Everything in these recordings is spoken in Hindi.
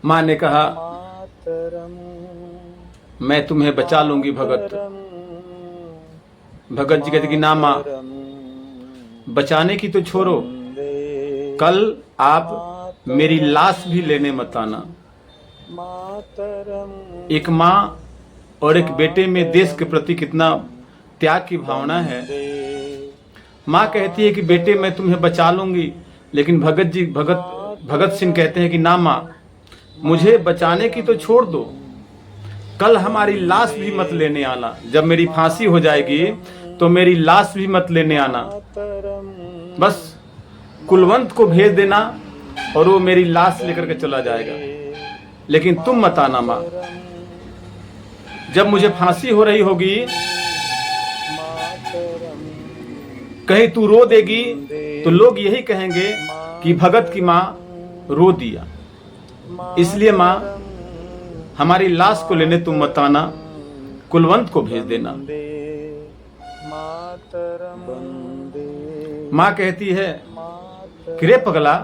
माँ ने कहा, मैं तुम्हें बचा लूंगी भगत। भगत जी कहते कि ना माँ, बचाने की तो छोड़ो, कल आप मेरी लाश भी लेने मत आना। एक माँ और एक बेटे में देश के प्रति कितना त्याग की भावना है। माँ कहती है कि बेटे मैं तुम्हें बचा लूंगी, लेकिन भगत सिंह कहते हैं कि ना माँ, मुझे बचाने की तो छोड़ दो, कल हमारी लाश भी मत लेने आना। जब मेरी फांसी हो जाएगी तो मेरी लाश भी मत लेने आना, बस कुलवंत को भेज देना और वो मेरी लाश लेकर के चला जाएगा, लेकिन तुम मत आना माँ। जब मुझे फांसी हो रही होगी, कहीं तू रो देगी तो लोग यही कहेंगे कि भगत की माँ रो दिया। इसलिए माँ, हमारी लाश को लेने तुम मत आना, कुलवंत को भेज देना। माँ कहती है कि रे पगला,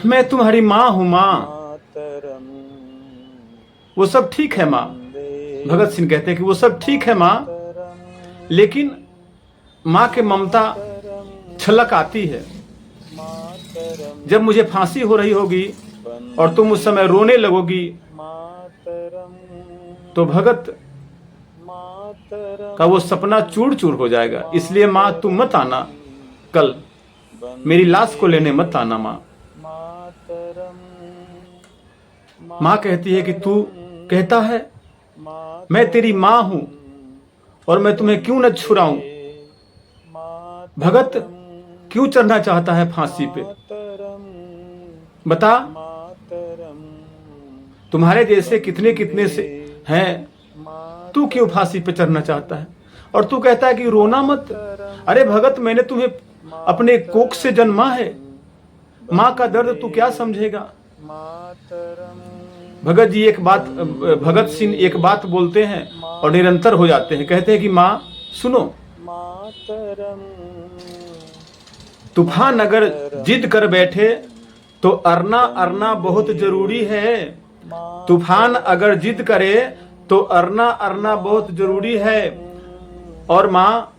मैं तुम्हारी माँ हूं माँ। वो सब ठीक है माँ। भगत सिंह कहते हैं कि वो सब ठीक है माँ, लेकिन माँ के ममता छलक आती है। जब मुझे फांसी हो रही होगी और तुम उस समय रोने लगोगी तो भगत का वो सपना चूर चूर हो जाएगा। इसलिए माँ, तुम मत आना, कल मेरी लाश को लेने मत आना माँ। माँ कहती है कि तू कहता है मैं तेरी माँ हूं और मैं तुम्हें क्यों न छुड़ाऊं। भगत क्यों चढ़ना चाहता है फांसी पे, बता। तुम्हारे जैसे कितने कितने से हैं, तू क्यों फांसी पे चढ़ना चाहता है? और तू कहता है कि रोना मत। अरे भगत, मैंने तुम्हें अपने कोख से जन्मा है, माँ का दर्द तू क्या समझेगा? भगत सिंह एक बात बोलते हैं और निरंतर हो जाते हैं। कहते हैं कि माँ सुनो, तूफान अगर जिद कर बैठे तो अरना अरना बहुत जरूरी है। तूफान अगर जिद करे तो अरना अरना बहुत जरूरी है। और माँ,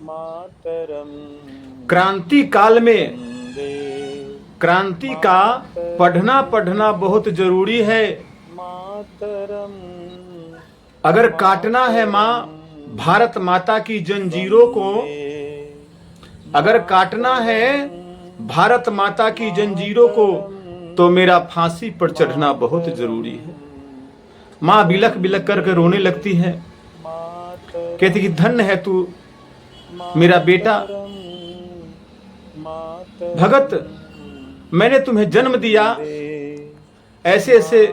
क्रांति काल में क्रांति का पढ़ना बहुत जरूरी है। अगर काटना है माँ भारत माता की जंजीरों को, अगर काटना है भारत माता की जंजीरों को, तो मेरा फांसी पर चढ़ना बहुत जरूरी है। माँ बिलख बिलख करके रोने लगती है। कहती कि धन्य है तू मेरा बेटा। भगत, मैंने तुम्हें जन्म दिया, ऐसे ऐसे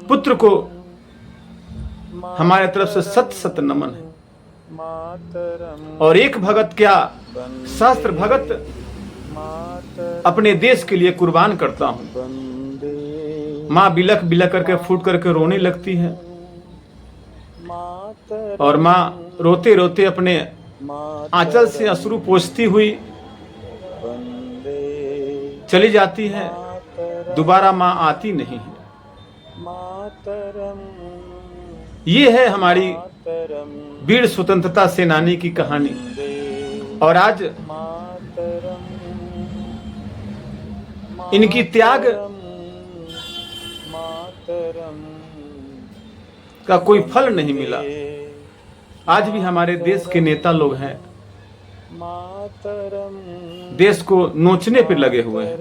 पुत्र को हमारे तरफ से सत सत नमन है। और एक भगत क्या, सहस्त्र भगत अपने देश के लिए कुर्बान करता हूं। माँ बिलख बिलख करके फूट करके रोने लगती है। और माँ रोते रोते अपने आंचल से अश्रु पोंछती हुई चली जाती है। दोबारा माँ आती नहीं है। ये है हमारी वीर स्वतंत्रता सेनानी की कहानी। और आज इनकी त्याग का कोई फल नहीं मिला। आज भी हमारे देश के नेता लोग हैं, देश को नोचने पर लगे हुए हैं।